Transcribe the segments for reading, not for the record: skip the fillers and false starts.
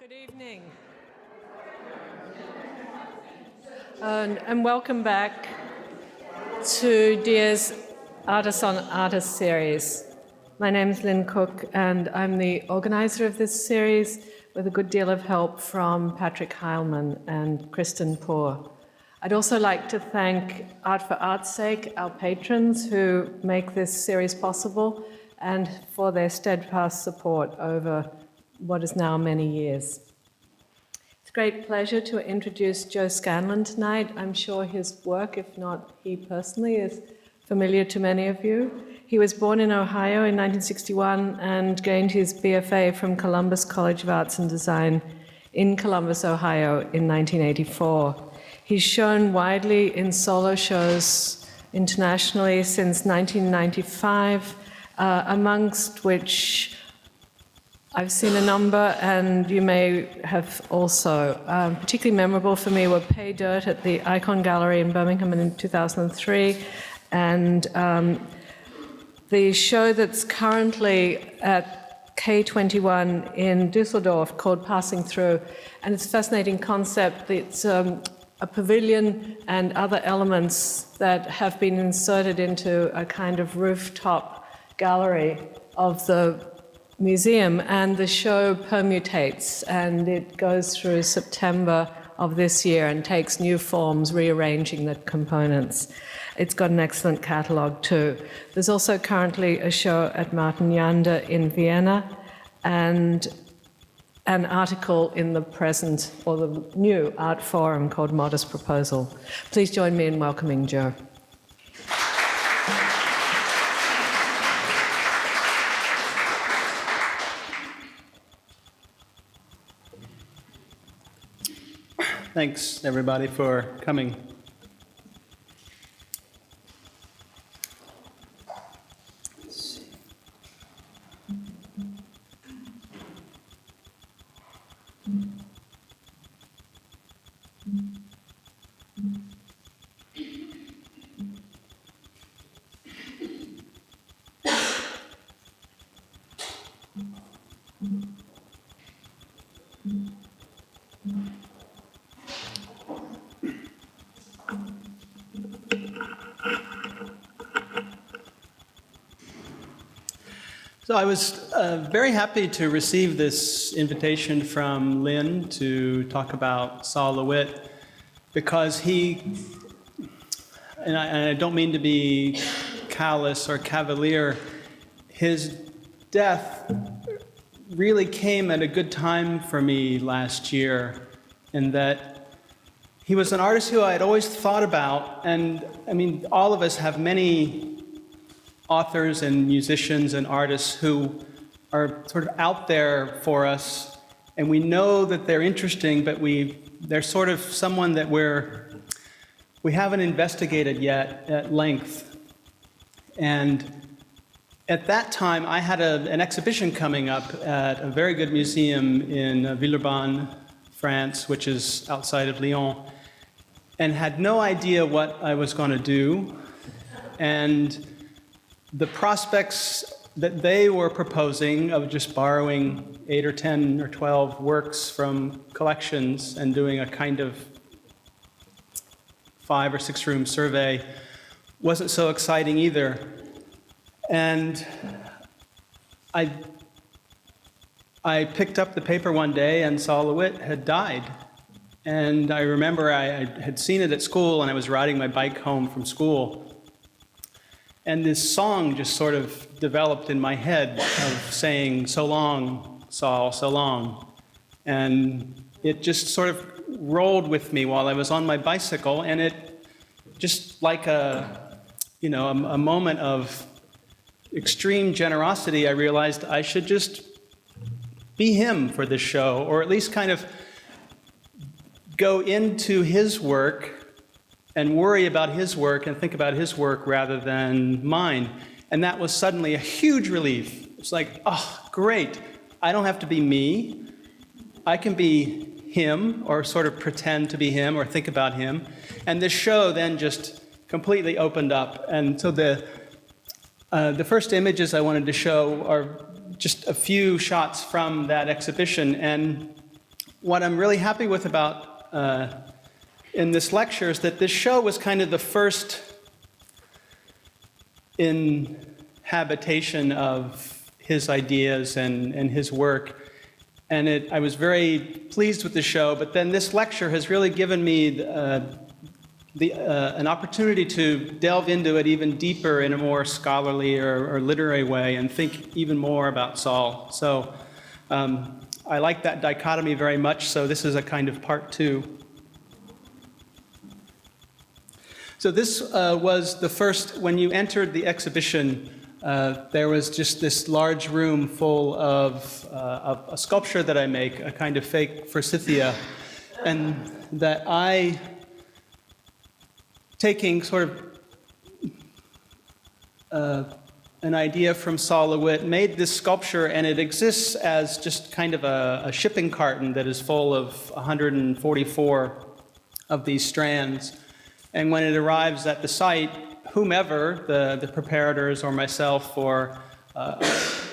Good evening. And welcome back to Dear's Artists on Artists series. My name is Lynn Cook, and I'm the organizer of this series with a good deal of help from Patrick Heilman and Kristen Poor. I'd also like to thank Art for Art's Sake, our patrons who make this series possible, and for their steadfast support over what is now many years. It's a great pleasure to introduce Joe Scanlon tonight. I'm sure his work, if not he personally, is familiar to many of you. He was born in Ohio in 1961 and gained his BFA from Columbus College of Arts and Design in Columbus, Ohio in 1984. He's shown widely in solo shows internationally since 1995, amongst which I've seen a number, and you may have also. Particularly memorable for me were Pay Dirt at the Icon Gallery in Birmingham in 2003, and the show that's currently at K21 in Dusseldorf called Passing Through. And it's a fascinating concept. It's a pavilion and other elements that have been inserted into a kind of rooftop gallery of the museum, and the show permutates, and it goes through September of this year and takes new forms, rearranging the components. It's got an excellent catalogue too. There's also currently a show at Martin Yander in Vienna, and an article in the present, or the new art forum called Modest Proposal. Please join me in welcoming Joe. Thanks, everybody, for coming. Let's see. So I was very happy to receive this invitation from Lynn to talk about Sol LeWitt, because he, and I don't mean to be callous or cavalier, his death really came at a good time for me last year, in that he was an artist who I had always thought about, and I mean, all of us have many authors and musicians and artists who are sort of out there for us, and we know that they're interesting, but they're sort of someone that we haven't investigated yet at length. And at that time, I had an exhibition coming up at a very good museum in Villeurbanne, France, which is outside of Lyon, and had no idea what I was going to do. And the prospects that they were proposing of just borrowing 8 or 10 or 12 works from collections and doing a kind of 5 or 6 room survey wasn't so exciting either. And I picked up the paper one day and Sol LeWitt had died. And I remember I had seen it at school, and I was riding my bike home from school. And this song just sort of developed in my head of saying, "So long, Sol, so long." And it just sort of rolled with me while I was on my bicycle, and it just like a moment of extreme generosity, I realized I should just be him for this show, or at least kind of go into his work and worry about his work and think about his work rather than mine. And that was suddenly a huge relief. It's like, oh, great. I don't have to be me. I can be him, or sort of pretend to be him, or think about him. And this show then just completely opened up. And so the first images I wanted to show are just a few shots from that exhibition. And what I'm really happy with about in this lecture is that this show was kind of the first inhabitation of his ideas and his work. And I was very pleased with the show, but then this lecture has really given me an opportunity to delve into it even deeper in a more scholarly or literary way and think even more about Sol. So I like that dichotomy very much, so this is a kind of part two. So this was the first, when you entered the exhibition, there was just this large room full of a sculpture that I make, a kind of fake forsythia, and that I, taking sort of an idea from Sol LeWitt, made this sculpture, and it exists as just kind of a shipping carton that is full of 144 of these strands. And when it arrives at the site, whomever, the preparators or myself or a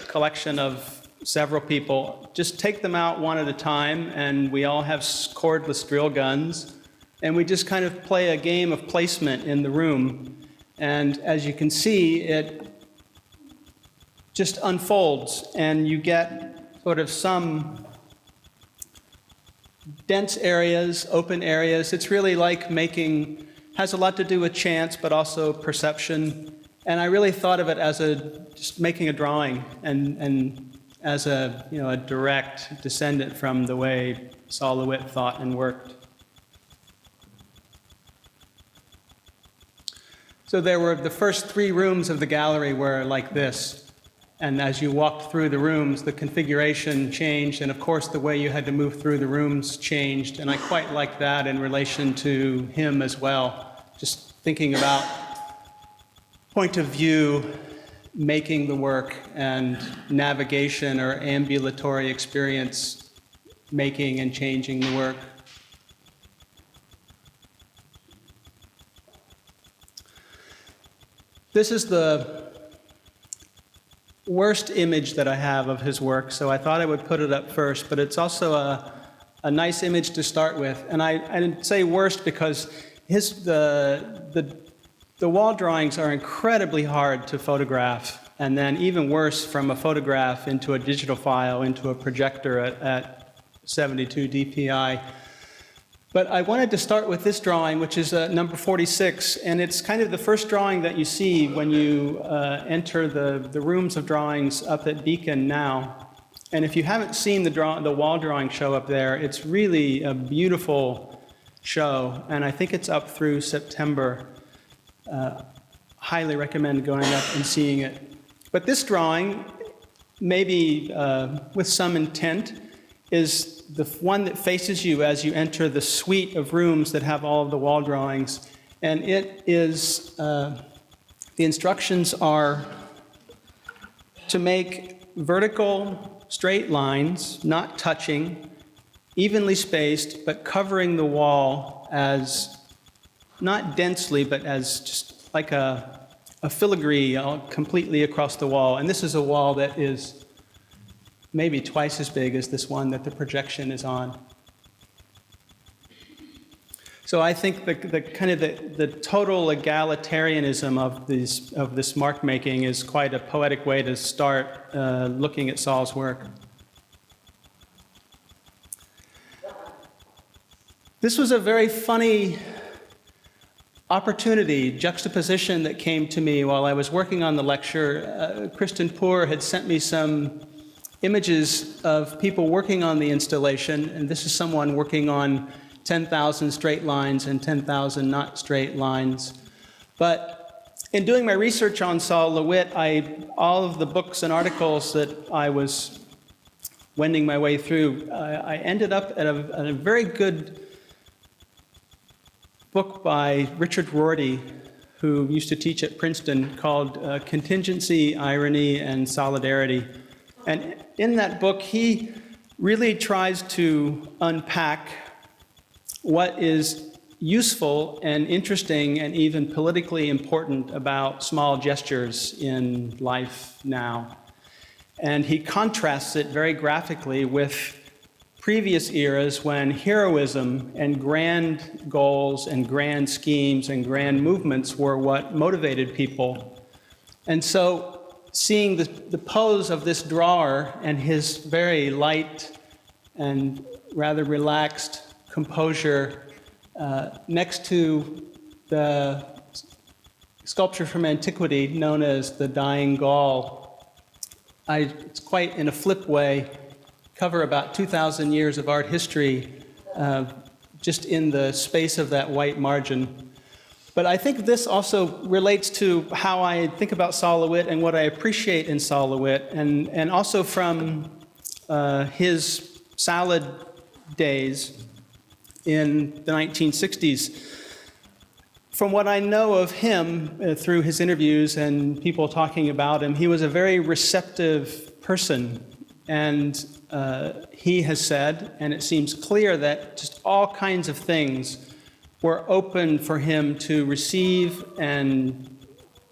collection of several people, just take them out one at a time, and we all have cordless drill guns, and we just kind of play a game of placement in the room. And as you can see, it just unfolds, and you get sort of some dense areas, open areas. It's really like making, has a lot to do with chance, but also perception. And I really thought of it as just making a drawing, and as a direct descendant from the way Sol LeWitt thought and worked. So there were the first 3 rooms of the gallery were like this. And as you walked through the rooms, the configuration changed, and of course the way you had to move through the rooms changed. And I quite like that in relation to him as well. Just thinking about point of view, making the work, and navigation or ambulatory experience, making and changing the work. This is the worst image that I have of his work, so I thought I would put it up first, but it's also a nice image to start with. And I didn't say worst because the wall drawings are incredibly hard to photograph, and then even worse from a photograph into a digital file, into a projector at 72 dpi. But I wanted to start with this drawing, which is number 46, and it's kind of the first drawing that you see when you enter the rooms of drawings up at Beacon now. And if you haven't seen the wall drawing show up there, it's really a beautiful show, and I think it's up through September. Highly recommend going up and seeing it. But this drawing, maybe with some intent, is the one that faces you as you enter the suite of rooms that have all of the wall drawings. And it is, the instructions are to make vertical straight lines, not touching, evenly spaced, but covering the wall as, not densely, but as just like a filigree completely across the wall. And this is a wall that is maybe twice as big as this one that the projection is on. So I think the total egalitarianism of this mark making is quite a poetic way to start looking at Sol's work. This was a very funny juxtaposition that came to me while I was working on the lecture. Kristen Poor had sent me some images of people working on the installation, and this is someone working on 10,000 straight lines and 10,000 not straight lines. But in doing my research on Sol LeWitt, all of the books and articles that I was wending my way through, I ended up at a very good book by Richard Rorty, who used to teach at Princeton, called Contingency, Irony, and Solidarity. And in that book, he really tries to unpack what is useful and interesting and even politically important about small gestures in life now. And he contrasts it very graphically with previous eras when heroism and grand goals and grand schemes and grand movements were what motivated people. And so seeing the pose of this drawer and his very light and rather relaxed composure next to the sculpture from antiquity known as the Dying Gaul, it's quite in a flip way cover about 2,000 years of art history just in the space of that white margin. But I think this also relates to how I think about Sol LeWitt and what I appreciate in Sol LeWitt, and also from his salad days in the 1960s. From what I know of him through his interviews and people talking about him, he was a very receptive person. And he has said, and it seems clear, that just all kinds of things were open for him to receive and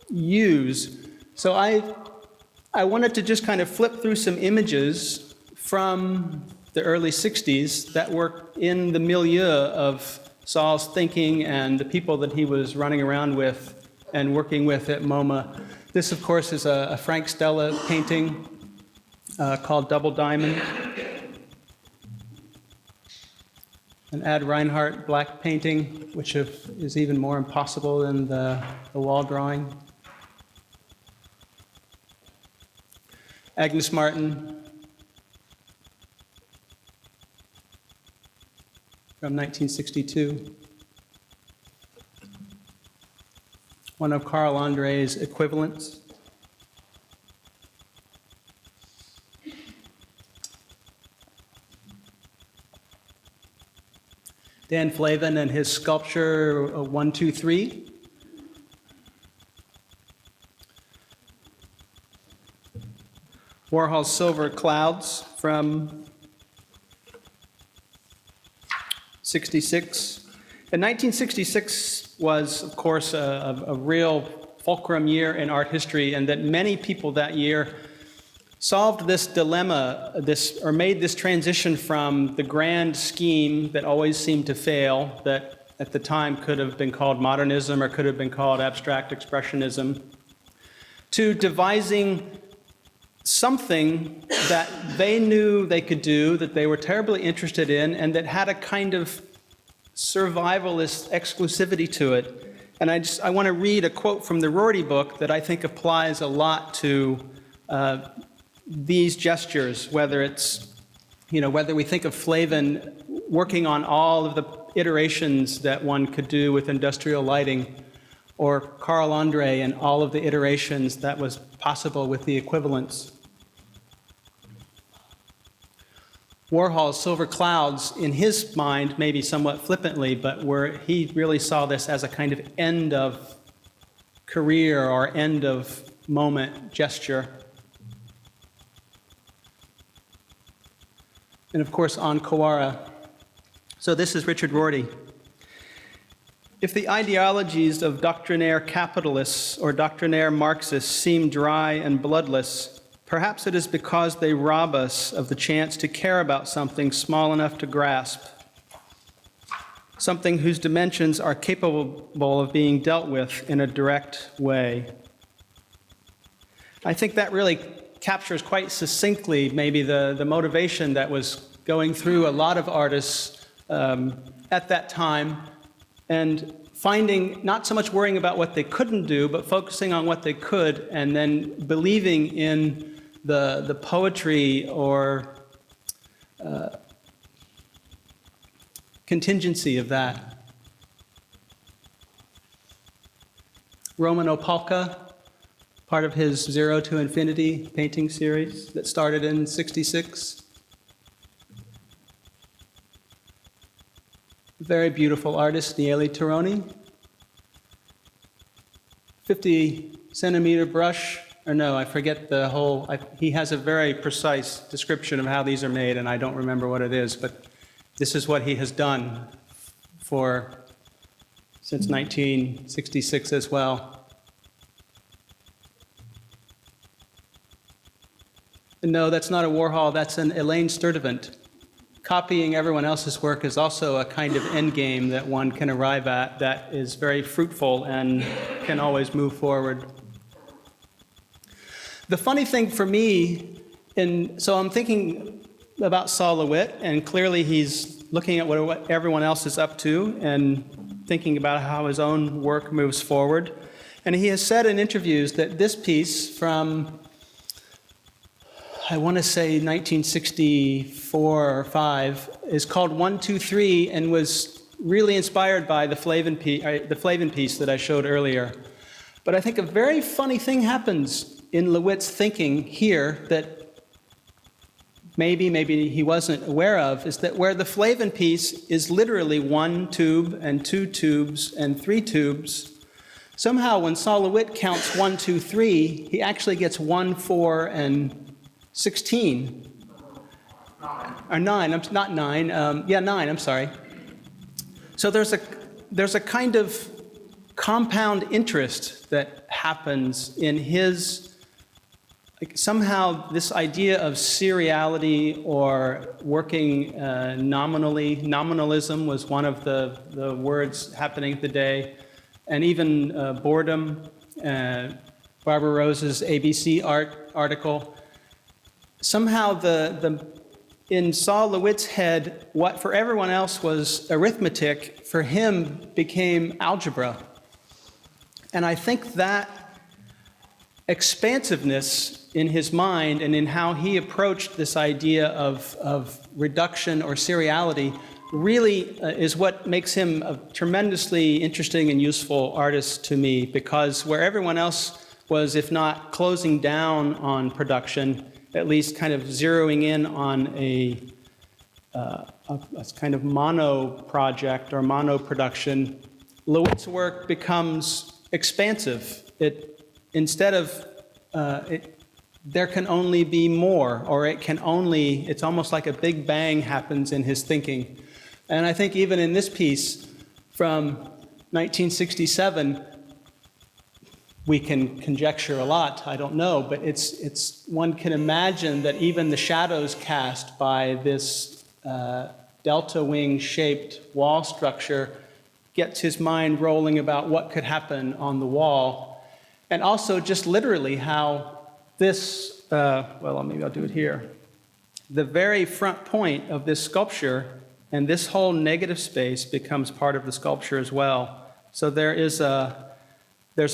use. So I wanted to just kind of flip through some images from the early 60s that were in the milieu of Sol's thinking and the people that he was running around with and working with at MoMA. This, of course, is a Frank Stella painting called Double Diamond. An Ad Reinhardt black painting, which is even more impossible than the wall drawing. Agnes Martin from 1962. One of Carl Andre's equivalents. Dan Flavin and his sculpture 1, 2, 3. Warhol's Silver Clouds from 66. And 1966 was, of course, a real fulcrum year in art history, and that many people that year solved this dilemma, or made this transition from the grand scheme that always seemed to fail, that at the time could have been called modernism or could have been called abstract expressionism, to devising something that they knew they could do, that they were terribly interested in, and that had a kind of survivalist exclusivity to it. And I want to read a quote from the Rorty book that I think applies a lot to these gestures, whether we think of Flavin working on all of the iterations that one could do with industrial lighting, or Carl Andre and all of the iterations that was possible with the equivalents. Warhol's Silver Clouds, in his mind, maybe somewhat flippantly, but where he really saw this as a kind of end of career or end of moment gesture. And of course, on Kawara. So this is Richard Rorty. If the ideologies of doctrinaire capitalists or doctrinaire Marxists seem dry and bloodless, perhaps it is because they rob us of the chance to care about something small enough to grasp, something whose dimensions are capable of being dealt with in a direct way. I think that really captures quite succinctly maybe the motivation that was going through a lot of artists at that time, and finding, not so much worrying about what they couldn't do, but focusing on what they could, and then believing in the poetry or contingency of that. Roman Opalka, part of his Zero to Infinity painting series that started in '66. Very beautiful artist, Nieli Tironi. 50-centimeter brush, or no, I forget the whole, he has a very precise description of how these are made, and I don't remember what it is, but this is what he has done since 1966 as well. No, that's not a Warhol, that's an Elaine Sturtevant. copying everyone else's work is also a kind of end game that one can arrive at that is very fruitful and can always move forward. The funny thing for me, so I'm thinking about Sol LeWitt, and clearly he's looking at what everyone else is up to and thinking about how his own work moves forward. And he has said in interviews that this piece from, I want to say 1964 or 5, is called 1, 2, 3, and was really inspired by the Flavin piece that I showed earlier. But I think a very funny thing happens in LeWitt's thinking here that maybe he wasn't aware of, is that where the Flavin piece is literally 1 tube and 2 tubes and 3 tubes, somehow when Sol LeWitt counts 1, 2, 3, he actually gets 1, 4, and 16. Or 9, not 9, 9, I'm sorry. So there's a kind of compound interest that happens in his, like somehow this idea of seriality or working nominally. Nominalism was one of the words happening today, and even boredom. Barbara Rose's ABC article. Somehow in Sol LeWitt's head, what for everyone else was arithmetic, for him became algebra. And I think that expansiveness in his mind and in how he approached this idea of reduction or seriality really is what makes him a tremendously interesting and useful artist to me, because where everyone else was, if not closing down on production, at least kind of zeroing in on a kind of mono project or mono production, LeWitt's work becomes expansive. Instead of, there can only be more, or it's almost like a big bang happens in his thinking. And I think even in this piece from 1967, we can conjecture a lot, I don't know, but one can imagine that even the shadows cast by this delta wing shaped wall structure gets his mind rolling about what could happen on the wall. And also just literally how this, maybe I'll do it here. The very front point of this sculpture and this whole negative space becomes part of the sculpture as well. So there's a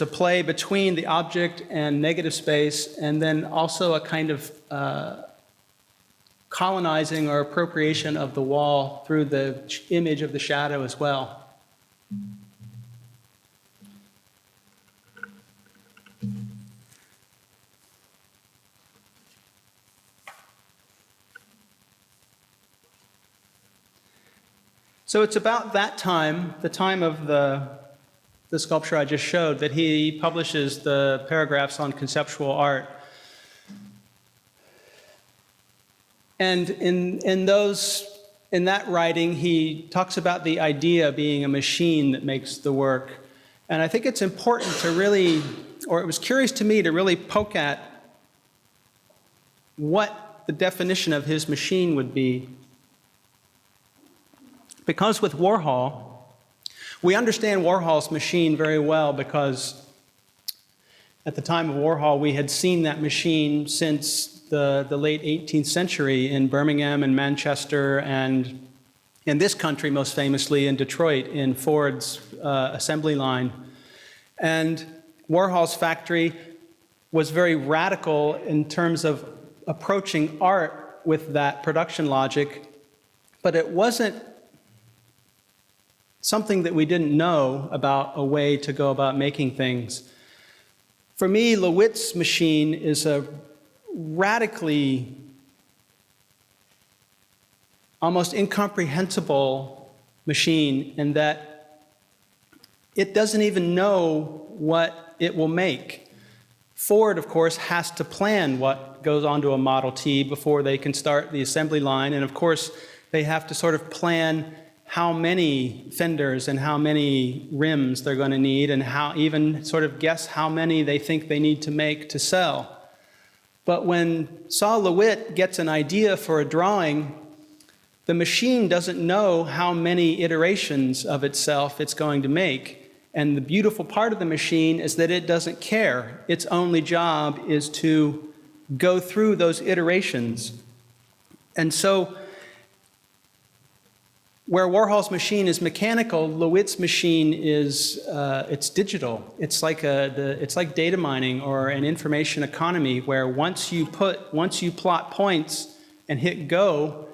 play between the object and negative space, and then also a kind of colonizing or appropriation of the wall through the image of the shadow as well. So it's about that time, the time of the sculpture I just showed, that he publishes the paragraphs on conceptual art. And in that writing, he talks about the idea being a machine that makes the work. And I think it's important to really, or it was curious to me to really poke at what the definition of his machine would be. Because with Warhol, we understand Warhol's machine very well, because at the time of Warhol, we had seen that machine since the late 18th century in Birmingham and Manchester, and in this country, most famously in Detroit, in Ford's assembly line. And Warhol's factory was very radical in terms of approaching art with that production logic, but it wasn't something that we didn't know about a way to go about making things. For me, LeWitt's machine is a radically, almost incomprehensible machine in that it doesn't even know what it will make. Ford, of course, has to plan what goes onto a Model T before they can start the assembly line, and of course, they have to sort of plan how many fenders and how many rims they're going to need, and how even sort of guess how many they think they need to make to sell. But when Sol LeWitt gets an idea for a drawing, the machine doesn't know how many iterations of itself it's going to make. And the beautiful part of the machine is that it doesn't care. Its only job is to go through those iterations. And so, where Warhol's machine is mechanical, LeWitt's machine is it's digital. It's like data mining or an information economy, where once you plot points and hit go,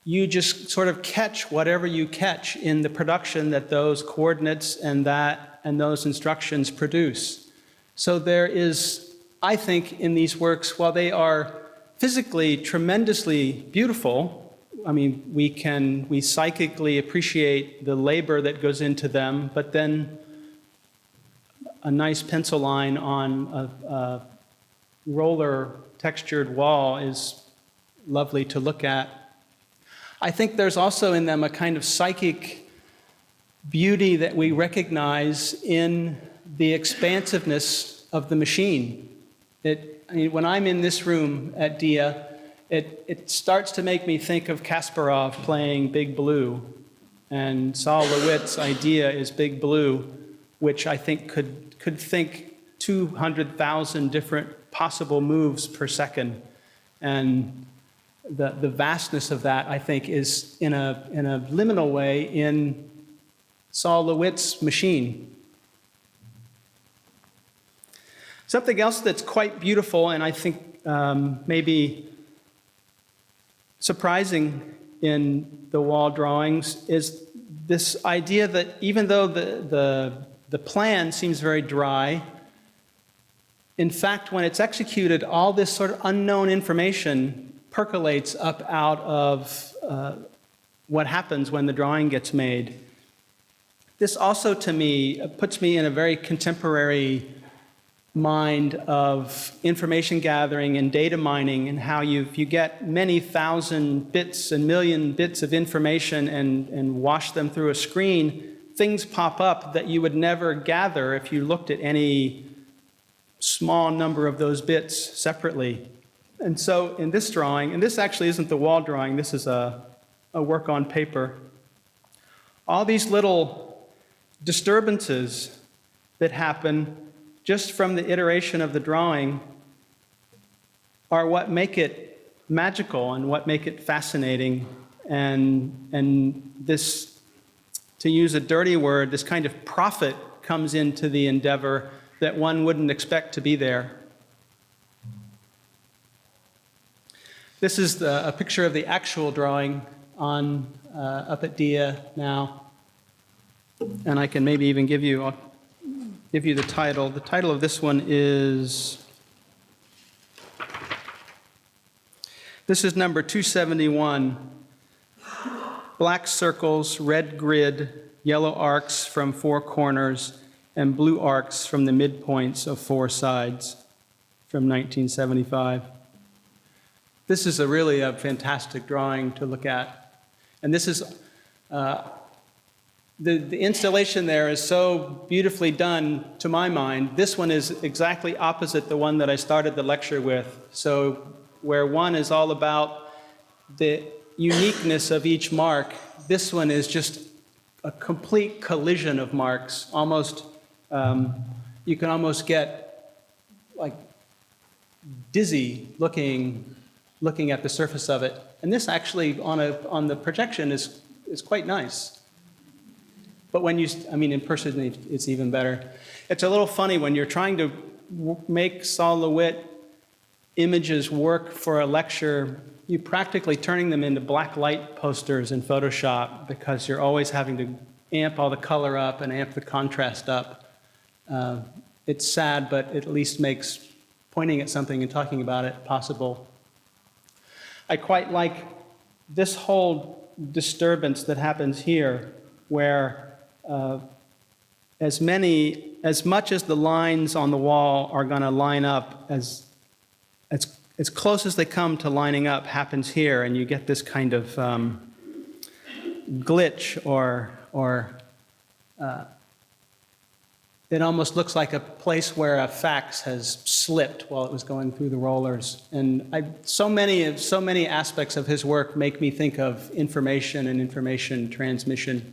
you just sort of catch whatever you catch in the production that those coordinates and those instructions produce. So there is, I think, in these works, while they are physically tremendously beautiful, I mean, we psychically appreciate the labor that goes into them, but then a nice pencil line on a roller textured wall is lovely to look at. I think there's also in them a kind of psychic beauty that we recognize in the expansiveness of the machine. When I'm in this room at DIA, it starts to make me think of Kasparov playing Big Blue, and Sol LeWitt's idea is Big Blue, which I think could think 200,000 different possible moves per second, and the vastness of that, I think, is in a liminal way in Sol LeWitt's machine. Something else that's quite beautiful, and I think maybe surprising in the wall drawings, is this idea that even though the plan seems very dry, in fact, when it's executed, all this sort of unknown information percolates up out of what happens when the drawing gets made. This also, to me, puts me in a very contemporary mind of information gathering and data mining, and how you get many thousand bits and million bits of information and wash them through a screen, things pop up that you would never gather if you looked at any small number of those bits separately. And so in this drawing, and this actually isn't the wall drawing, this is a work on paper, all these little disturbances that happen just from the iteration of the drawing are what make it magical and what make it fascinating. And this, to use a dirty word, this kind of profit comes into the endeavor that one wouldn't expect to be there. This is a picture of the actual drawing up at DIA now. And I can maybe even give you the title. The title of this one is, this is number 271. Black circles, red grid, yellow arcs from 4 corners, and blue arcs from the midpoints of 4 sides, from 1975. This is really a fantastic drawing to look at. And this is, the installation there is so beautifully done, to my mind. This one is exactly opposite the one that I started the lecture with. So where one is all about the uniqueness of each mark, this one is just a complete collision of marks. Almost, you can almost get like dizzy looking at the surface of it. And this actually on the projection is quite nice. But when in person it's even better. It's a little funny when you're trying to make Sol LeWitt images work for a lecture, you're practically turning them into black light posters in Photoshop, because you're always having to amp all the color up and amp the contrast up. It's sad, but it at least makes pointing at something and talking about it possible. I quite like this whole disturbance that happens here, where as much as the lines on the wall are going to line up, as close as they come to lining up happens here, and you get this kind of glitch or it almost looks like a place where a fax has slipped while it was going through the rollers. And so many aspects of his work make me think of information and information transmission.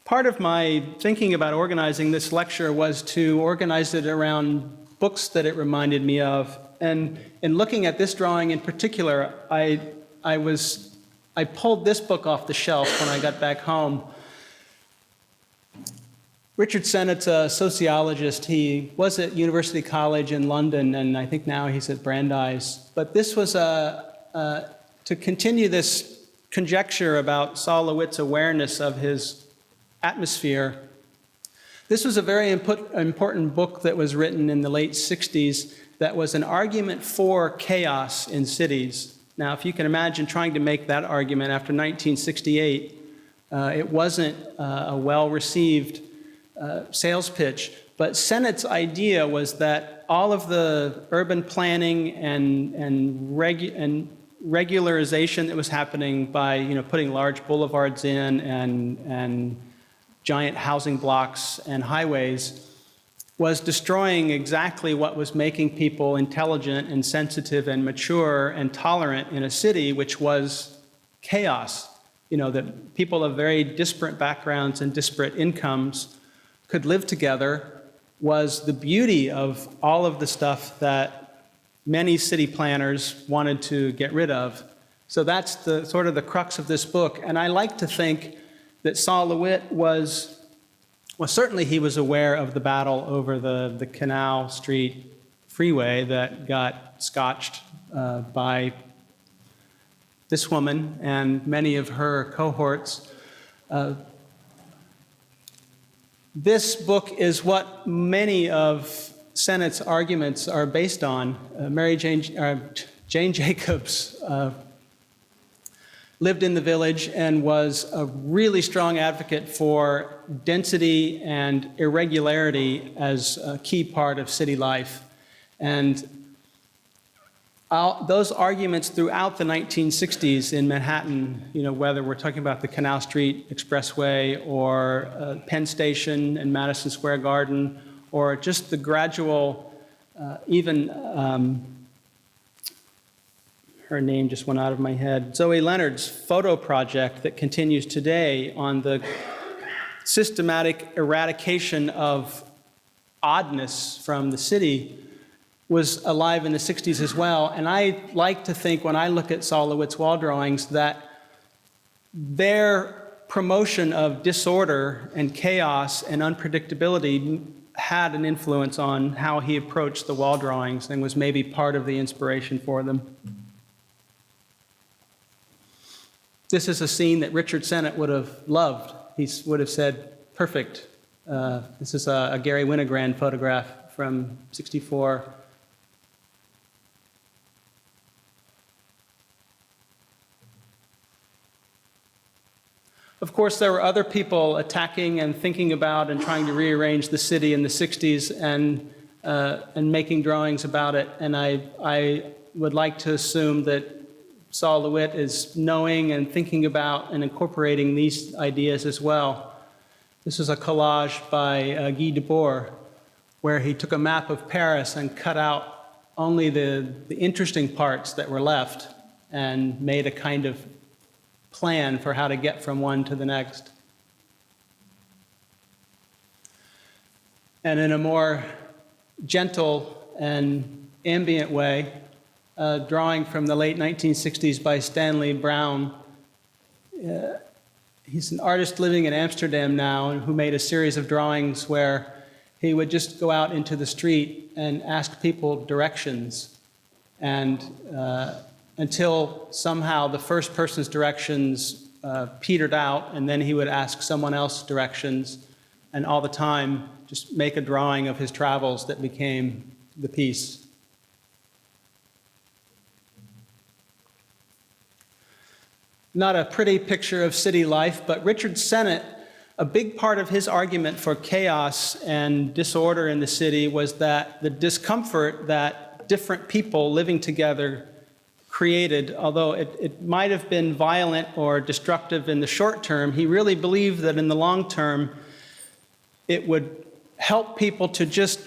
Part of my thinking about organizing this lecture was to organize it around books that it reminded me of. And in looking at this drawing in particular, I pulled this book off the shelf when I got back home. Richard Sennett's a sociologist. He was at University College in London, and I think now he's at Brandeis. But this was to continue this conjecture about Sol LeWitt's awareness of his atmosphere. This was a very important book that was written in the late 60s that was an argument for chaos in cities. Now, if you can imagine trying to make that argument after 1968, it wasn't a well-received sales pitch. But Sennett's idea was that all of the urban planning and regularization that was happening by putting large boulevards in and giant housing blocks and highways was destroying exactly what was making people intelligent and sensitive and mature and tolerant in a city, which was chaos. That people of very disparate backgrounds and disparate incomes could live together was the beauty of all of the stuff that many city planners wanted to get rid of. So that's the sort of the crux of this book. And I like to think that Sol LeWitt was certainly he was aware of the battle over the Canal Street freeway that got scotched by this woman and many of her cohorts. This book is what many of Sennett's arguments are based on. Jane Jacobs lived in the village and was a really strong advocate for density and irregularity as a key part of city life. And those arguments throughout the 1960s in Manhattan, whether we're talking about the Canal Street Expressway or Penn Station and Madison Square Garden, or just the gradual, her name just went out of my head, Zoe Leonard's photo project that continues today on the systematic eradication of oddness from the city was alive in the 60s as well. And I like to think when I look at Sol LeWitt's wall drawings that their promotion of disorder and chaos and unpredictability had an influence on how he approached the wall drawings and was maybe part of the inspiration for them. This is a scene that Richard Sennett would have loved. He would have said, perfect. This is a Gary Winogrand photograph from '64. Of course, there were other people attacking and thinking about and trying to rearrange the city in the 60s and making drawings about it. And I would like to assume that Sol LeWitt is knowing and thinking about and incorporating these ideas as well. This is a collage by Guy Debord, where he took a map of Paris and cut out only the interesting parts that were left and made a kind of plan for how to get from one to the next. And in a more gentle and ambient way, a drawing from the late 1960s by Stanley Brown. He's an artist living in Amsterdam now who made a series of drawings where he would just go out into the street and ask people directions. And until somehow the first person's directions petered out, and then he would ask someone else directions, and all the time just make a drawing of his travels that became the piece. Not a pretty picture of city life, but Richard Sennett, a big part of his argument for chaos and disorder in the city was that the discomfort that different people living together created, although it might have been violent or destructive in the short term, he really believed that in the long term, it would help people to just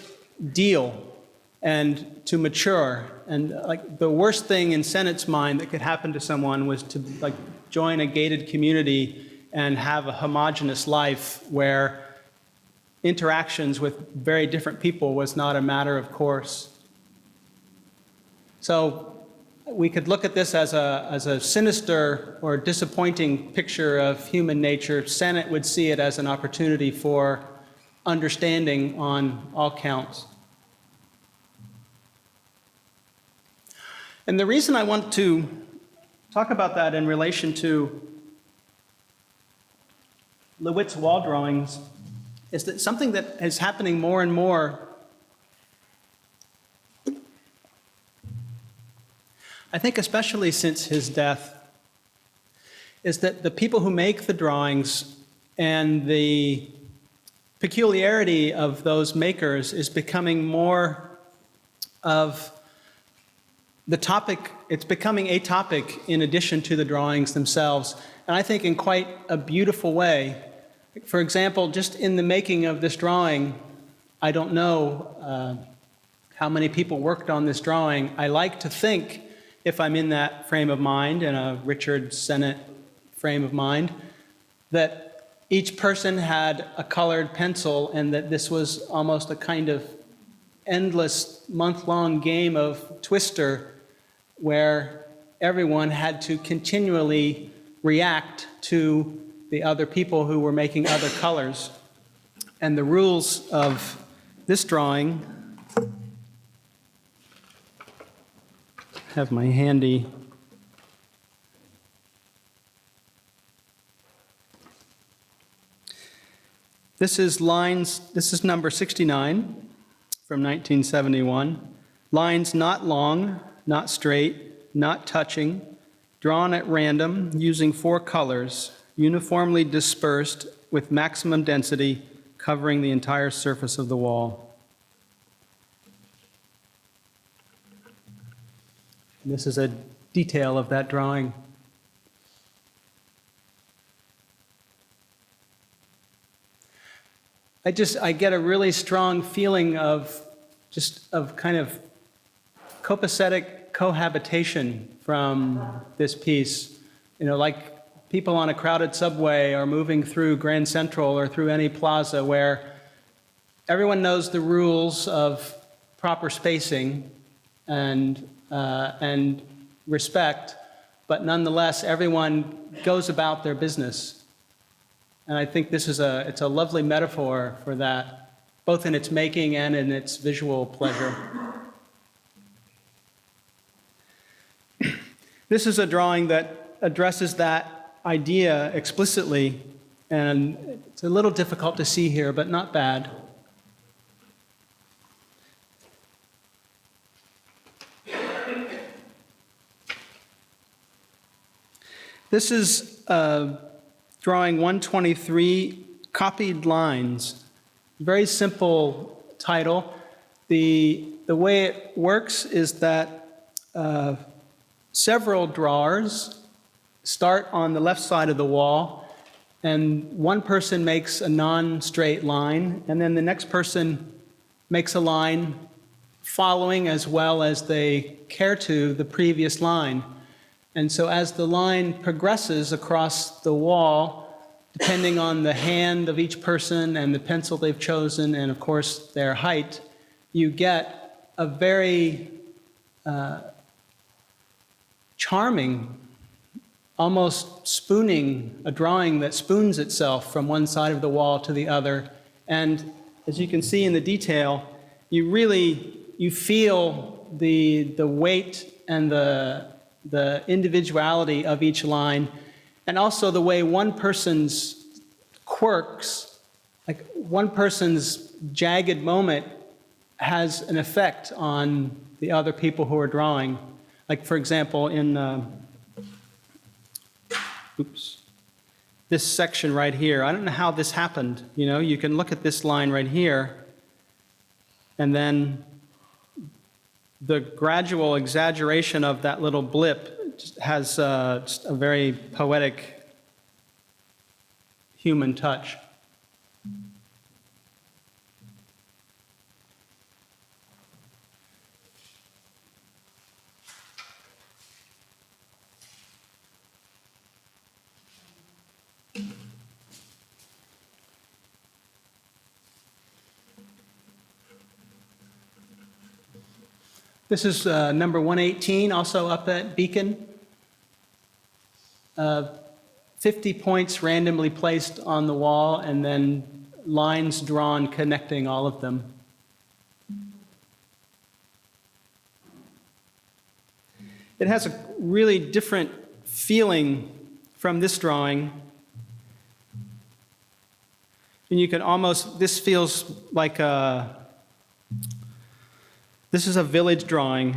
deal and to mature. And like the worst thing in Sennett's mind that could happen to someone was to like join a gated community and have a homogeneous life where interactions with very different people was not a matter of course. So we could look at this as a sinister or disappointing picture of human nature. Sennett would see it as an opportunity for understanding on all counts. And the reason I want to talk about that in relation to LeWitt's wall drawings is that something that is happening more and more, I think especially since his death, is that the people who make the drawings and the peculiarity of those makers is becoming more of the topic. It's becoming a topic in addition to the drawings themselves, and I think in quite a beautiful way. For example, just in the making of this drawing, I don't know how many people worked on this drawing. I like to think, if I'm in that frame of mind, in a Richard Sennett frame of mind, that each person had a colored pencil and that this was almost a kind of endless month-long game of Twister where everyone had to continually react to the other people who were making other colors. And the rules of this drawing, have my handy. This is number 69 from 1971. Lines not long, not straight, not touching, drawn at random using 4 colors, uniformly dispersed with maximum density covering the entire surface of the wall. This is a detail of that drawing. I get a really strong feeling of kind of copacetic cohabitation from this piece. You know, like people on a crowded subway or moving through Grand Central or through any plaza where everyone knows the rules of proper spacing and respect, but nonetheless, everyone goes about their business. And I think this is it's a lovely metaphor for that, both in its making and in its visual pleasure. This is a drawing that addresses that idea explicitly, and it's a little difficult to see here, but not bad. This is drawing 123, Copied Lines. Very simple title. The way it works is that several drawers start on the left side of the wall, and one person makes a non-straight line, and then the next person makes a line following as well as they care to the previous line. And so as the line progresses across the wall, depending on the hand of each person and the pencil they've chosen, and of course their height, you get a very charming, almost spooning, a drawing that spoons itself from one side of the wall to the other. And as you can see in the detail, you feel the weight and the individuality of each line, and also the way one person's quirks, like one person's jagged moment, has an effect on the other people who are drawing. Like, for example, in this section right here, I don't know how this happened. You know, you can look at this line right here, and then the gradual exaggeration of that little blip has just a very poetic human touch. This is number 118, also up at Beacon. 50 points randomly placed on the wall, and then lines drawn connecting all of them. It has a really different feeling from this drawing. And you can almost, this feels like this is a village drawing,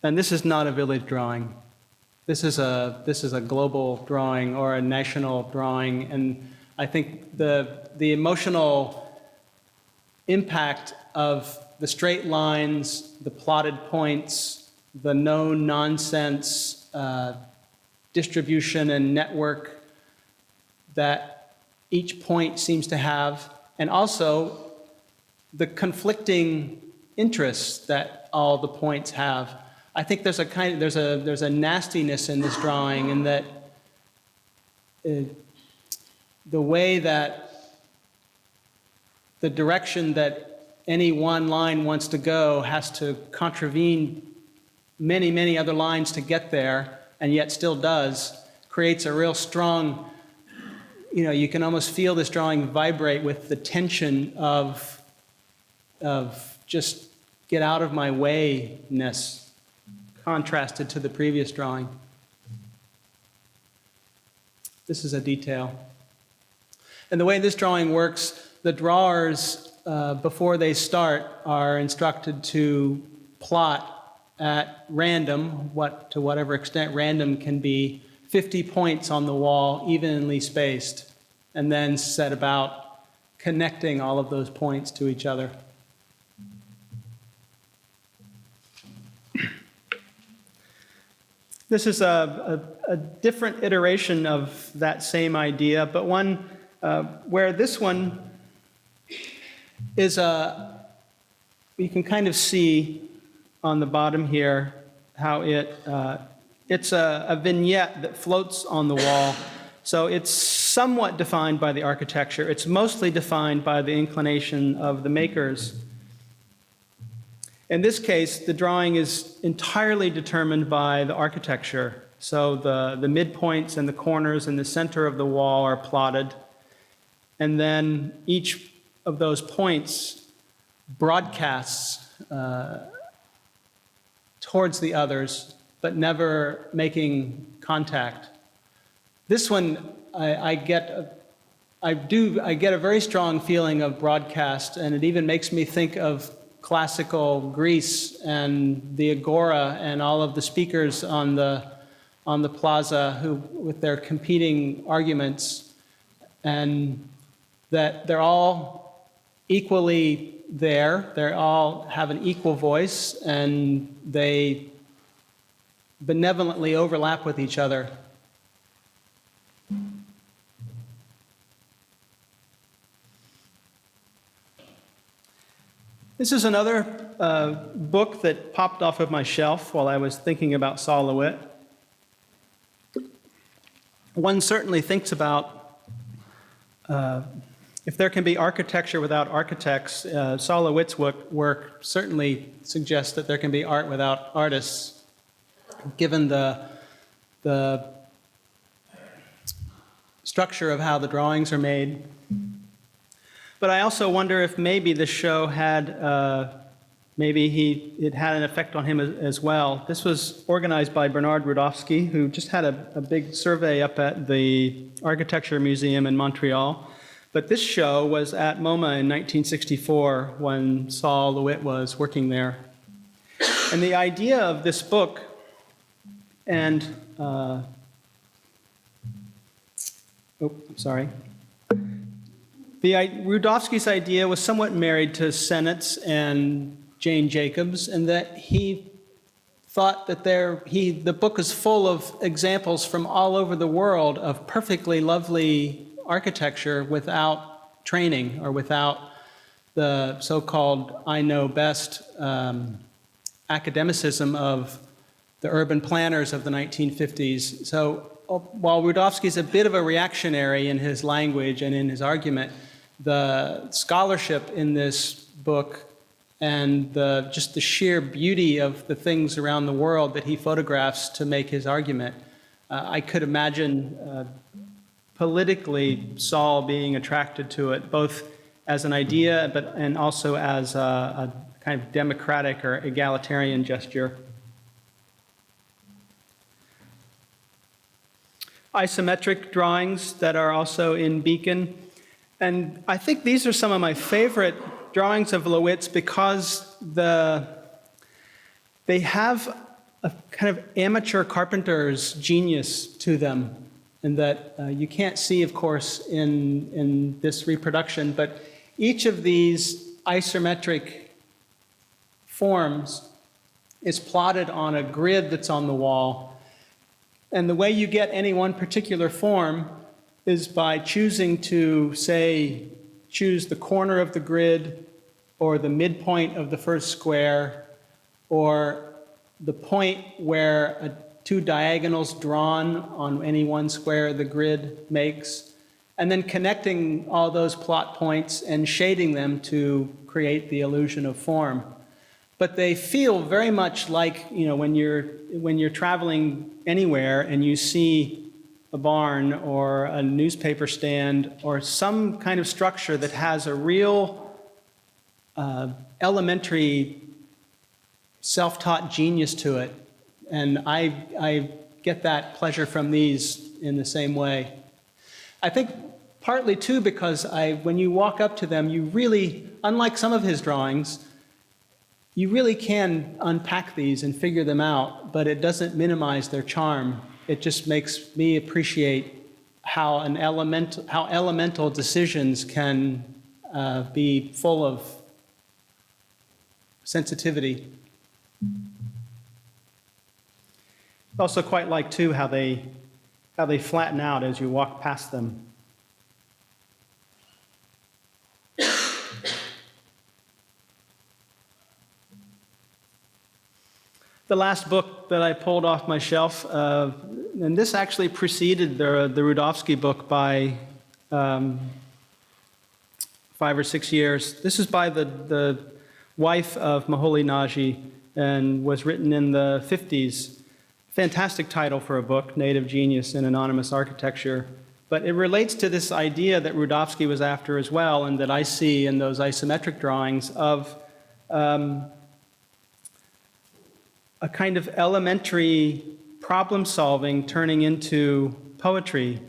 and this is not a village drawing. This is a global drawing or a national drawing, and I think the emotional impact of the straight lines, the plotted points, the no-nonsense distribution and network that each point seems to have, and also the conflicting interests that all the points have. I think there's a nastiness in this drawing, in that the way that the direction that any one line wants to go has to contravene many, many other lines to get there, and yet still does, creates a real strong, you can almost feel this drawing vibrate with the tension of just get out of my way-ness, contrasted to the previous drawing. This is a detail. And the way this drawing works, the drawers, before they start, are instructed to plot at random, to whatever extent random can be, 50 points on the wall, evenly spaced, and then set about connecting all of those points to each other. This is a different iteration of that same idea, but one where this one is you can kind of see on the bottom here how it's a vignette that floats on the wall. So it's somewhat defined by the architecture. It's mostly defined by the inclination of the makers. In this case, the drawing is entirely determined by the architecture. So the midpoints and the corners and the center of the wall are plotted. And then each of those points broadcasts towards the others, but never making contact. This one, I get a very strong feeling of broadcast, and it even makes me think of classical Greece and the agora and all of the speakers on the plaza who, with their competing arguments, and that they're all equally there, they all have an equal voice, and they benevolently overlap with each other. This is another book that popped off of my shelf while I was thinking about Sol LeWitt. One certainly thinks about if there can be architecture without architects. Sol LeWitt's work certainly suggests that there can be art without artists, given the structure of how the drawings are made. But I also wonder if maybe this show had, it had an effect on him as well. This was organized by Bernard Rudofsky, who just had a big survey up at the Architecture Museum in Montreal. But this show was at MoMA in 1964 when Sol LeWitt was working there. And the idea of this book and, Rudofsky's idea was somewhat married to Sennett's and Jane Jacobs, and that he thought that the book is full of examples from all over the world of perfectly lovely architecture without training or without the so-called I know best academicism of the urban planners of the 1950s. So while Rudofsky's a bit of a reactionary in his language and in his argument, the scholarship in this book and just the sheer beauty of the things around the world that he photographs to make his argument, I could imagine politically Sol being attracted to it, both as an idea and also as a kind of democratic or egalitarian gesture. Isometric drawings that are also in Beacon. And I think these are some of my favorite drawings of LeWitt's because they have a kind of amateur carpenter's genius to them, and that you can't see, of course, in this reproduction, but each of these isometric forms is plotted on a grid that's on the wall. And the way you get any one particular form is by choosing to, say, choose the corner of the grid or the midpoint of the first square or the point where two diagonals drawn on any one square the grid makes, and then connecting all those plot points and shading them to create the illusion of form. But they feel very much like, when you're traveling anywhere and you see a barn or a newspaper stand or some kind of structure that has a real elementary self-taught genius to it. And I get that pleasure from these in the same way. I think partly too because when you walk up to them, you really, unlike some of his drawings, you really can unpack these and figure them out, but it doesn't minimize their charm. It just makes me appreciate how elemental decisions can be full of sensitivity. I also quite like too how they flatten out as you walk past them. The last book that I pulled off my shelf, and this actually preceded the Rudofsky book by 5 or 6 years. This is by the wife of Moholy Nagy and was written in the 50s. Fantastic title for a book, Native Genius in Anonymous Architecture. But it relates to this idea that Rudofsky was after as well, and that I see in those isometric drawings of a kind of elementary problem solving turning into poetry.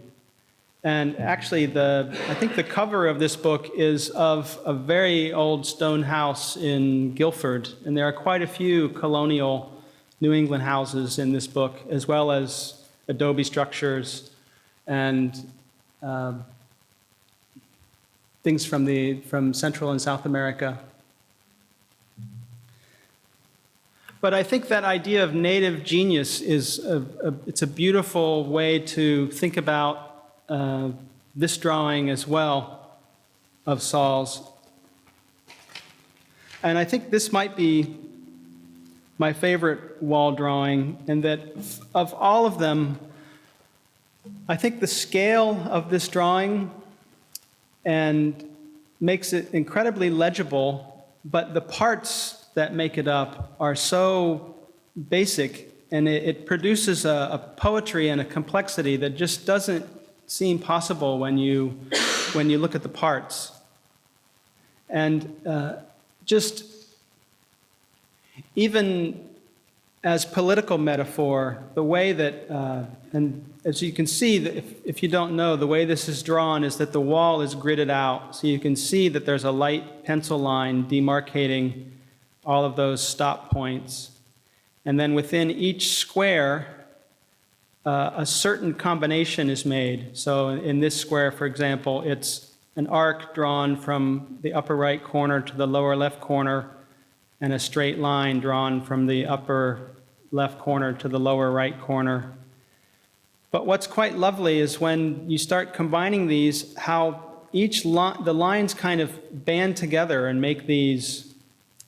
And actually, I think the cover of this book is of a very old stone house in Guilford, and there are quite a few colonial New England houses in this book, as well as adobe structures and things from Central and South America. But I think that idea of native genius is it's a beautiful way to think about this drawing as well of Sol's. And I think this might be my favorite wall drawing, and that of all of them, I think the scale of this drawing and makes it incredibly legible, but the parts that make it up are so basic, and it produces a poetry and a complexity that just doesn't seem possible when you look at the parts. And just even as political metaphor, the way that, and as you can see, if you don't know, the way this is drawn is that the wall is gridded out. So you can see that there's a light pencil line demarcating all of those stop points. And then within each square, a certain combination is made. So in this square, for example, it's an arc drawn from the upper right corner to the lower left corner, and a straight line drawn from the upper left corner to the lower right corner. But what's quite lovely is when you start combining these, how the lines kind of band together and make these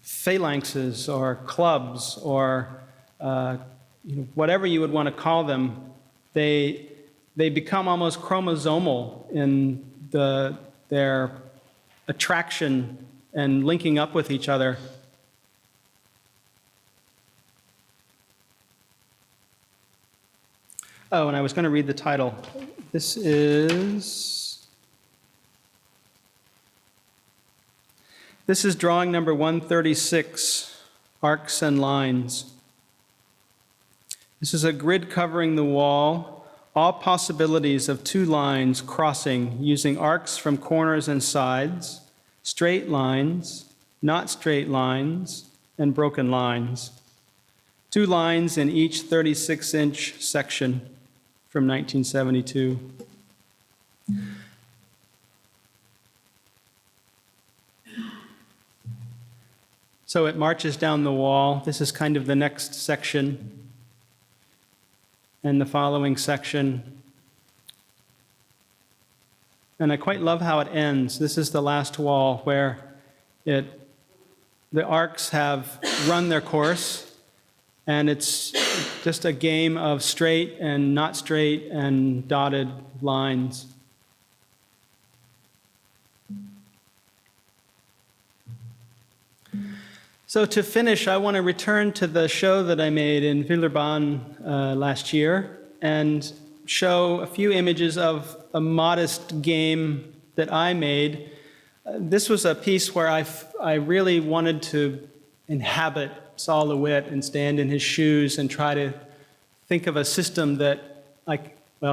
phalanxes or clubs or whatever you would want to call them. They become almost chromosomal in their attraction and linking up with each other. Oh, and I was going to read the title. This is drawing number 136, Arcs and Lines. This is a grid covering the wall, all possibilities of two lines crossing using arcs from corners and sides, straight lines, not straight lines, and broken lines. Two lines in each 36-inch section from 1972. So it marches down the wall. This is kind of the next section and the following section. And I quite love how it ends. This is the last wall where the arcs have run their course, and it's just a game of straight and not straight and dotted lines. So to finish, I want to return to the show that I made in Villeurbanne last year and show a few images of a modest game that I made. This was a piece where I really wanted to inhabit Sol LeWitt and stand in his shoes and try to think of a system that,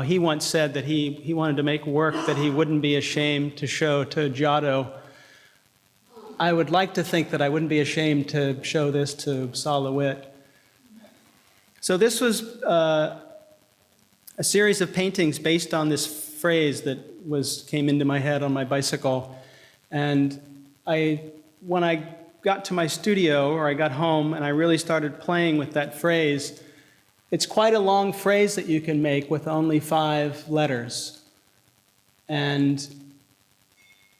he once said that he wanted to make work that he wouldn't be ashamed to show to Giotto. I would like to think that I wouldn't be ashamed to show this to Sol LeWitt. So this was a series of paintings based on this phrase that came into my head on my bicycle. And when I got to my studio, or I got home, and I really started playing with that phrase, it's quite a long phrase that you can make with only 5 letters. And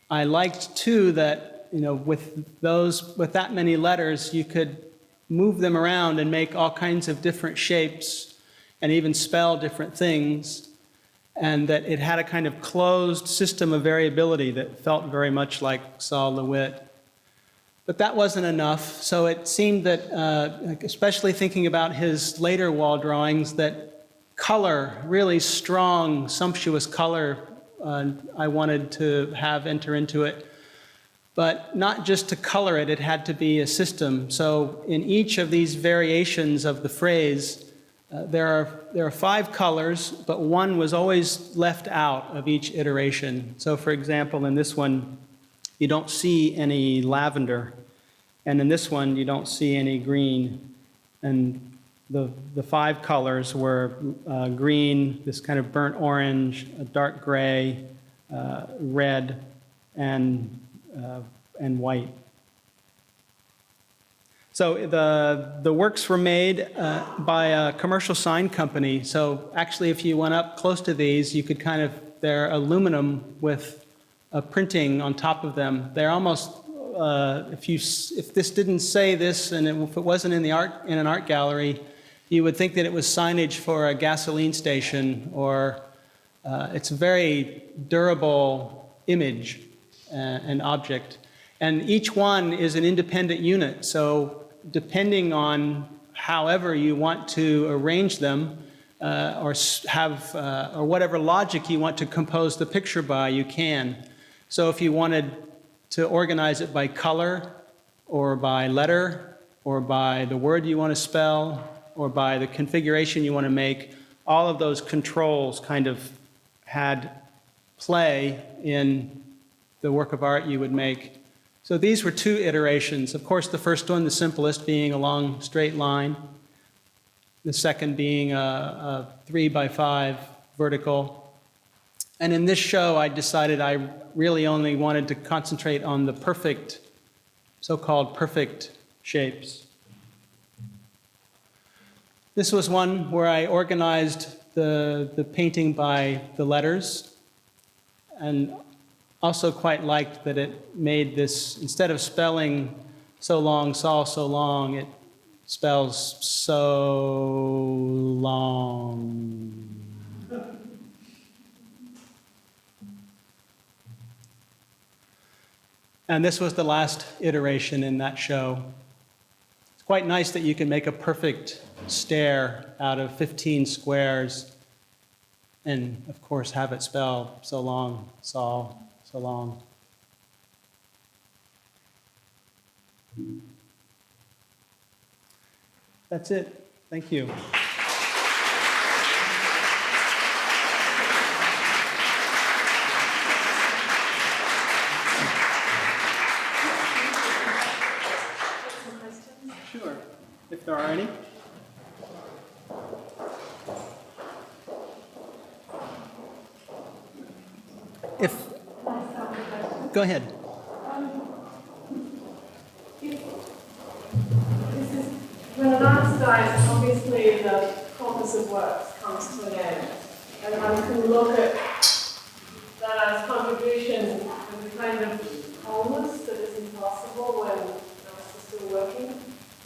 I liked, too, that with that many letters, you could move them around and make all kinds of different shapes and even spell different things, and that it had a kind of closed system of variability that felt very much like Sol LeWitt. But that wasn't enough, so it seemed that, especially thinking about his later wall drawings, that color, really strong, sumptuous color, I wanted to have enter into it. But not just to color it, it had to be a system. So in each of these variations of the phrase, there are 5 colors, but one was always left out of each iteration. So for example, in this one, you don't see any lavender. And in this one, you don't see any green. And the 5 colors were green, this kind of burnt orange, a dark gray, red, and white. So the works were made by a commercial sign company. So actually, if you went up close to these, you could they're aluminum with a printing on top of them. They're almost, if this didn't say this, and if it wasn't in an art gallery, you would think that it was signage for a gasoline station, or it's a very durable image and object. And each one is an independent unit. So depending on however you want to arrange them, or whatever logic you want to compose the picture by, you can. So if you wanted to organize it by color, or by letter, or by the word you want to spell, or by the configuration you want to make, all of those controls kind of had play in the work of art you would make. So these were 2 iterations. Of course, the first one, the simplest, being a long straight line. The second being a 3x5 vertical. And in this show, I decided I really only wanted to concentrate on the perfect, so-called perfect shapes. This was one where I organized the painting by the letters, and also quite liked that it made this, instead of spelling so long, Sol, so long, it spells so long. And this was the last iteration in that show. It's quite nice that you can make a perfect stair out of 15 squares and, of course, have it spell so long, Sol, so long. That's it. Thank you. Sure, if there are any. Go ahead. When an artist dies, obviously the corpus of works comes to an end, and one can look at that as contribution with a kind of wholeness that is impossible when the artist is still working.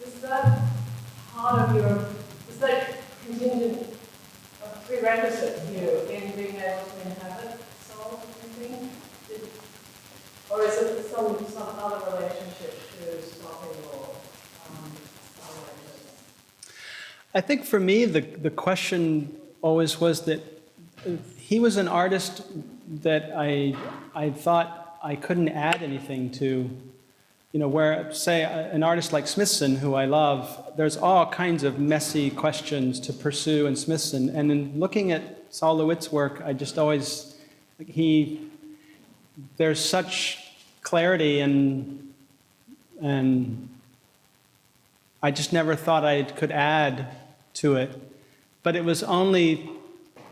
Is that part of your, is that contingent, a prerequisite for you in being able to inhabit soul, do you think? Or is it some other relationship to stopping or I think for me, the question always was that he was an artist that I thought I couldn't add anything to. You know, where, say, an artist like Smithson, who I love, there's all kinds of messy questions to pursue in Smithson. And in looking at Sol LeWitt's work, I just always, there's such clarity and I just never thought I could add to it. But it was only,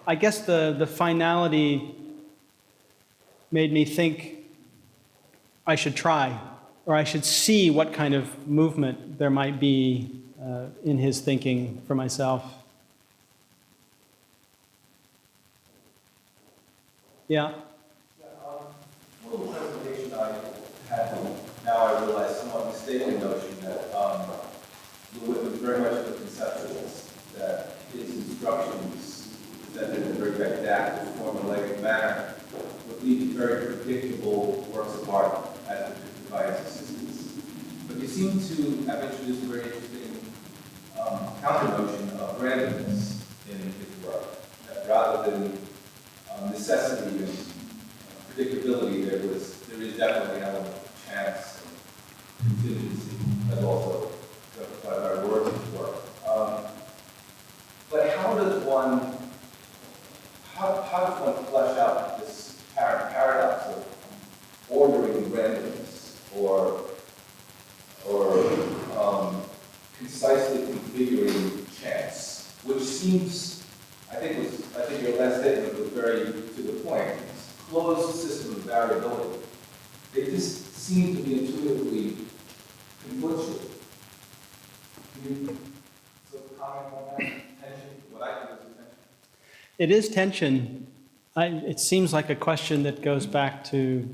I guess the finality made me think I should try, or I should see what kind of movement there might be in his thinking for myself. Yeah? One little presentation I had, now I realize, somewhat mistaken notion that LeWitt was very much a conceptualist, that his instructions presented in a very didactic, formulaic manner would lead to very predictable works of art as depicted by his assistants. But you seem to have introduced a very interesting counter-notion of randomness in his work, that rather than necessity and predictability, there is definitely an element of chance and contingency, as also justified by Rorty's work. But how does one flesh out this apparent paradox of ordering randomness or concisely configuring chance, which seems, I think your last statement was very to the point. It's a closed system of variability. They just seem to be intuitively conflictual. Can you sort of comment on that tension? What I think is the tension. It is tension. It seems like a question that goes back to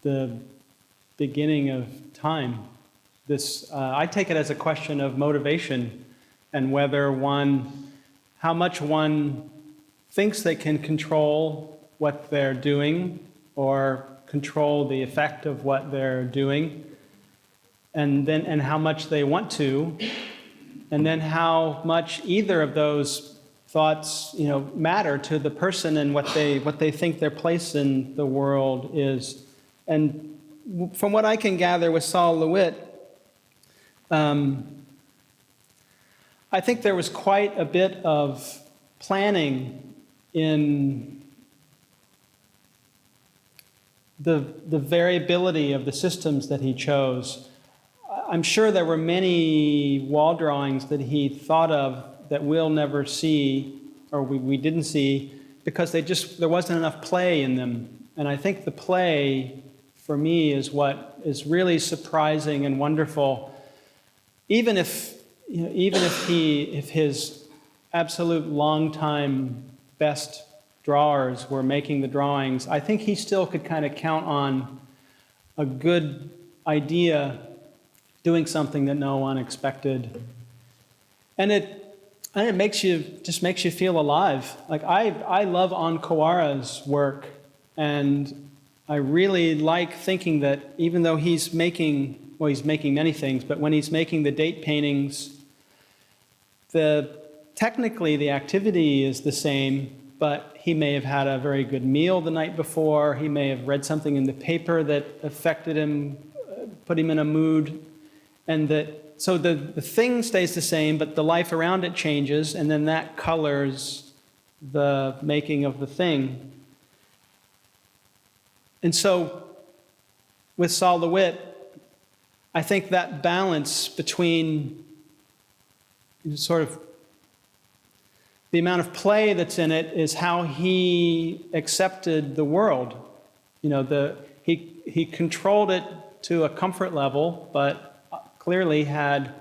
the beginning of time. I take it as a question of motivation and how much one thinks they can control what they're doing or control the effect of what they're doing, and how much they want to, and then how much either of those thoughts, matter to the person and what they think their place in the world is. And from what I can gather with Sol LeWitt, I think there was quite a bit of planning in the variability of the systems that he chose. I'm sure there were many wall drawings that he thought of that we'll never see, or we didn't see, because there wasn't enough play in them. And I think the play, for me, is what is really surprising and wonderful even if if his absolute longtime best drawers were making the drawings, I think he still could kind of count on a good idea doing something that no one expected. And it makes you feel alive. Like I love Onkawara's work, and I really like thinking that even though he's making many things, but when he's making the date paintings, technically the activity is the same, but he may have had a very good meal the night before, he may have read something in the paper that affected him, put him in a mood, and so the thing stays the same, but the life around it changes, and then that colors the making of the thing. And so with Sol LeWitt, I think that balance between sort of the amount of play that's in it is how he accepted the world. He controlled it to a comfort level, but clearly had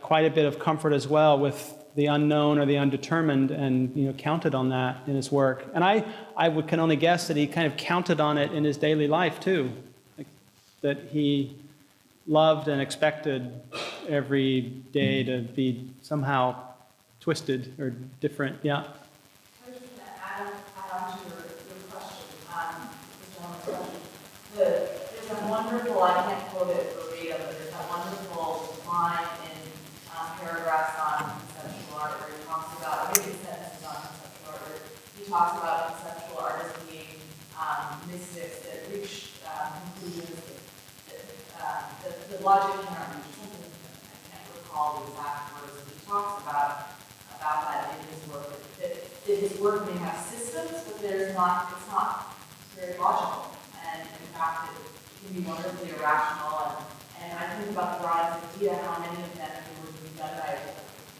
quite a bit of comfort as well with the unknown or the undetermined, and counted on that in his work. And I can only guess that he kind of counted on it in his daily life too, that he loved and expected every day to be somehow twisted or different. Yeah. I was just going to add on to your question, there's that wonderful, I can't quote it verbatim, but there's that wonderful line in paragraphs on conceptual art where he talks about, maybe sentences on conceptual art, where he talks about conceptual artists being mystics that reach conclusions that the logic cannot reach. Something I can't recall the exact words, but he talks about that in his work. That his work may have systems, but it's not very logical. And in fact, it can be wonderfully irrational. And I think about the drawings idea, how many of them were being done by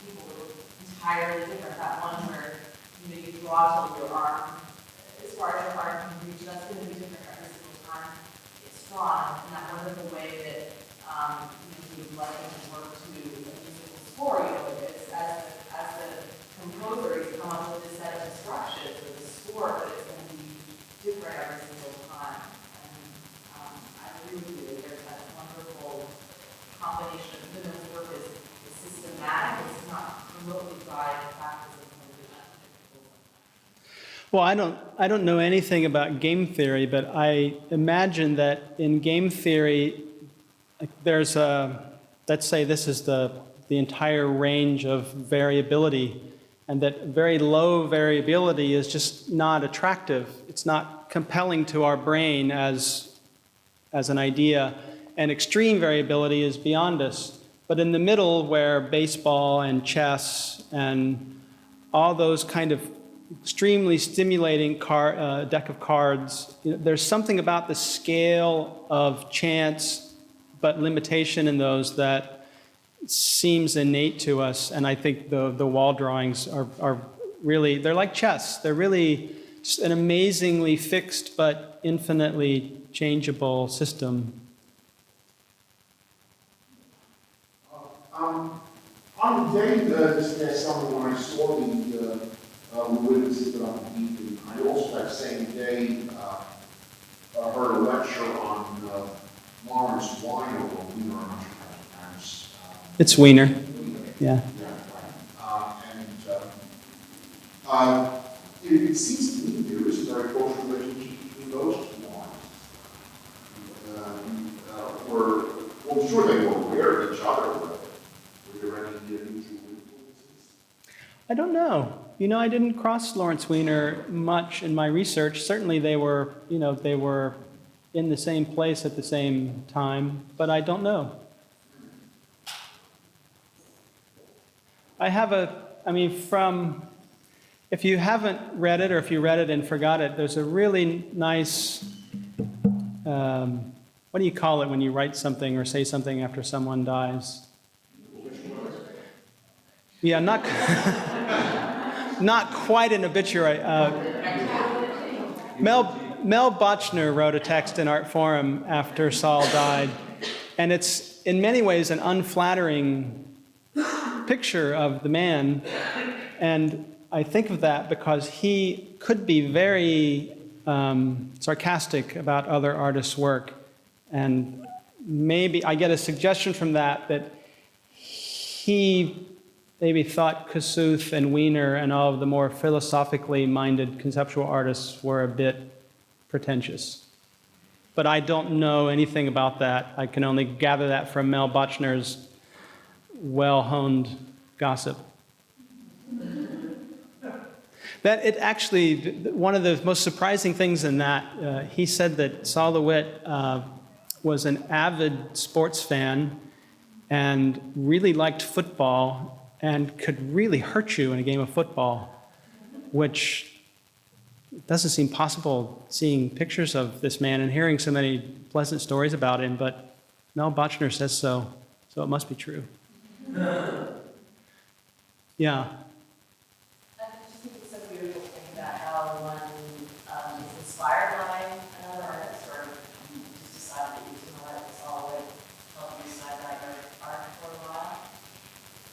people who were entirely different. That one where you draw till your arm, as far as your arm can reach, that's going to be different every single time it's drawn. And that wonderful way that he would like his work to a musical score, it's as the composer, he's come up with this set of instructions for the score, but it's going to be different every single time. And I agree with you that there's that wonderful combination of even though his work is systematic, it's not remotely by practice of Well, I don't know anything about game theory, but I imagine that in game theory, there's let's say this is the entire range of variability, and that very low variability is just not attractive. It's not compelling to our brain as an idea, and extreme variability is beyond us. But in the middle, where baseball and chess and all those kind of extremely stimulating deck of cards, there's something about the scale of chance but limitation in those that seems innate to us. And I think the wall drawings are really, they're like chess. They're really just an amazingly fixed but infinitely changeable system. On the day this past summer when I saw the LeWitt exhibit on the Beacon, I also that same day heard a lecture on Lawrence Weiner, or Wiener, I'm not sure how to pronounce. It's Wiener. Yeah. It seems to me there is a very close relationship between those two lines. I'm sure they were aware of each other, but were there any mutual influences? I don't know. I didn't cross Lawrence Weiner much in my research. Certainly they were in the same place at the same time, but I don't know. If you haven't read it, or if you read it and forgot it, there's a really nice, what do you call it when you write something or say something after someone dies? Yeah, not quite an obituary. Mel Bochner wrote a text in Art Forum after Sol died, And it's in many ways an unflattering picture of the man. And I think of that because he could be very sarcastic about other artists' work. And maybe I get a suggestion from that he maybe thought Kossuth and Wiener and all of the more philosophically minded conceptual artists were a bit pretentious. But I don't know anything about that. I can only gather that from Mel Bochner's well-honed gossip. That it actually, one of the most surprising things in that, he said that Sol LeWitt was an avid sports fan and really liked football and could really hurt you in a game of football, which doesn't seem possible seeing pictures of this man and hearing so many pleasant stories about him, but Mel Bochner says so it must be true. Yeah. I just think it's so beautiful to think about how one is inspired by another artist, or you just decide that you're going to let this all help you decide about your art for a while.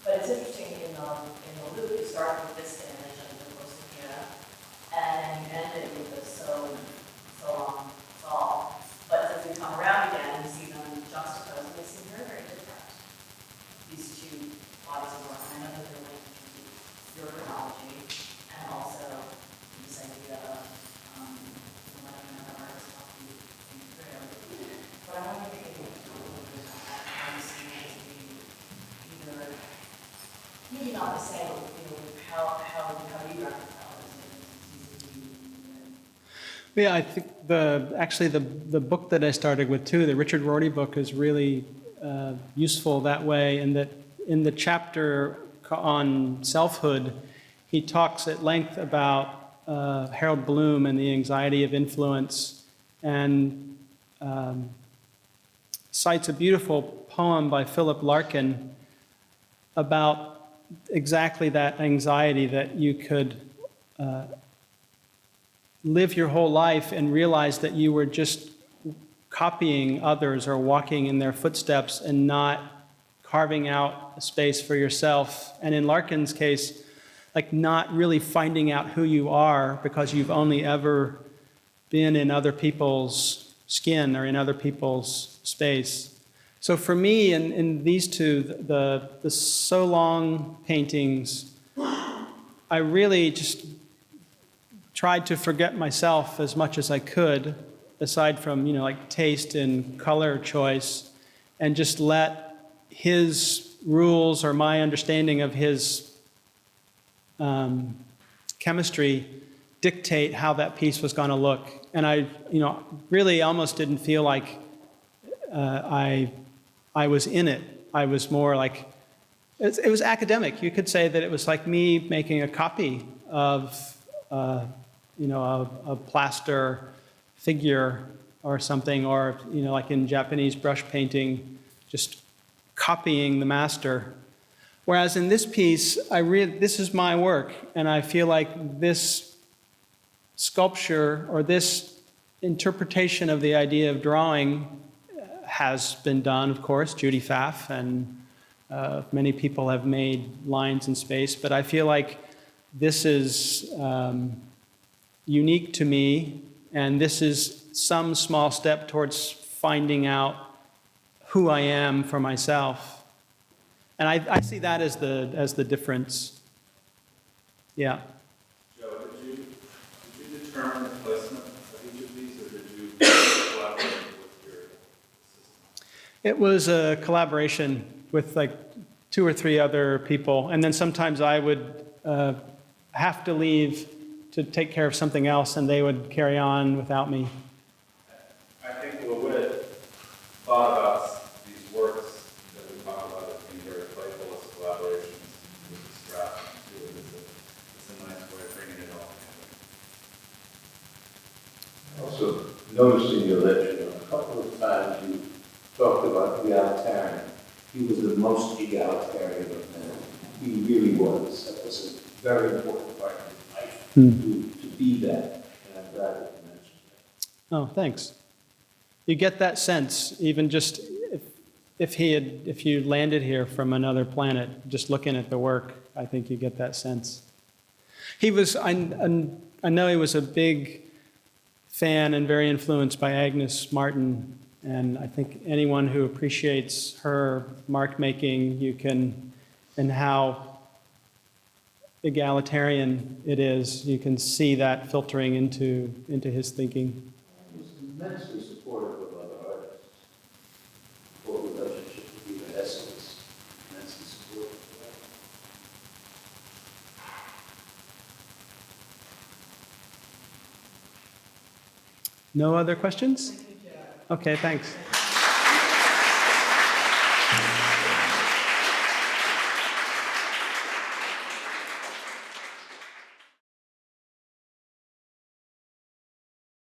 But it's interesting in the loop, you start with this image of the Corsica, and you end it with the so long Sol. But as we come around again, you see them juxtaposed, and they seem very, very different. These two bodies of work, and I know that they're linked to your chronology, and also this idea of letting another artist help you think through. But I want to think a little bit about how you see it as being either, maybe not the same, but how you reconcile those. Yeah, I think the book that I started with too, the Richard Rorty book, is really useful that way, in that in the chapter on selfhood, he talks at length about Harold Bloom and the anxiety of influence, and cites a beautiful poem by Philip Larkin about exactly that anxiety, that you could live your whole life and realize that you were just copying others or walking in their footsteps and not carving out a space for yourself. And in Larkin's case, like not really finding out who you are because you've only ever been in other people's skin or in other people's space. So for me, in these two, the So Long paintings, I really just tried to forget myself as much as I could, aside from, like taste and color choice, and just let his rules or my understanding of his chemistry dictate how that piece was going to look. And I, really almost didn't feel like I was in it. I was more like, it was academic. You could say that it was like me making a copy of a plaster figure or something, or, like in Japanese brush painting, just copying the master. Whereas in this piece, this is my work, and I feel like this sculpture or this interpretation of the idea of drawing has been done, of course. Judy Pfaff and many people have made lines in space, but I feel like this is unique to me, and this is some small step towards finding out who I am for myself. And I see that as the difference. Yeah. Joe, did you determine the placement of each of these, or did you collaborate with your assistant? It was a collaboration with like 2 or 3 other people, and then sometimes I would have to leave to take care of something else, and they would carry on without me. I think LeWitt thought about these works that we talk about as being very playful as collaborations with the strap too. It's a nice way of bringing it all together. Also, noticed in your lecture, a couple of times you talked about egalitarian. He was the most egalitarian of men. He really was. That was a very important part of his life, to be that. And I'm glad that you mentioned that. Oh, thanks. You get that sense, even just if you landed here from another planet, just looking at the work, I think you get that sense. He was, I know he was a big fan and very influenced by Agnes Martin, and I think anyone who appreciates her mark making, and how egalitarian it is, you can see that filtering into his thinking. He was immensely supportive of other artists. Full relationship with even essays, immensely supportive of that. No other questions? Okay, thanks.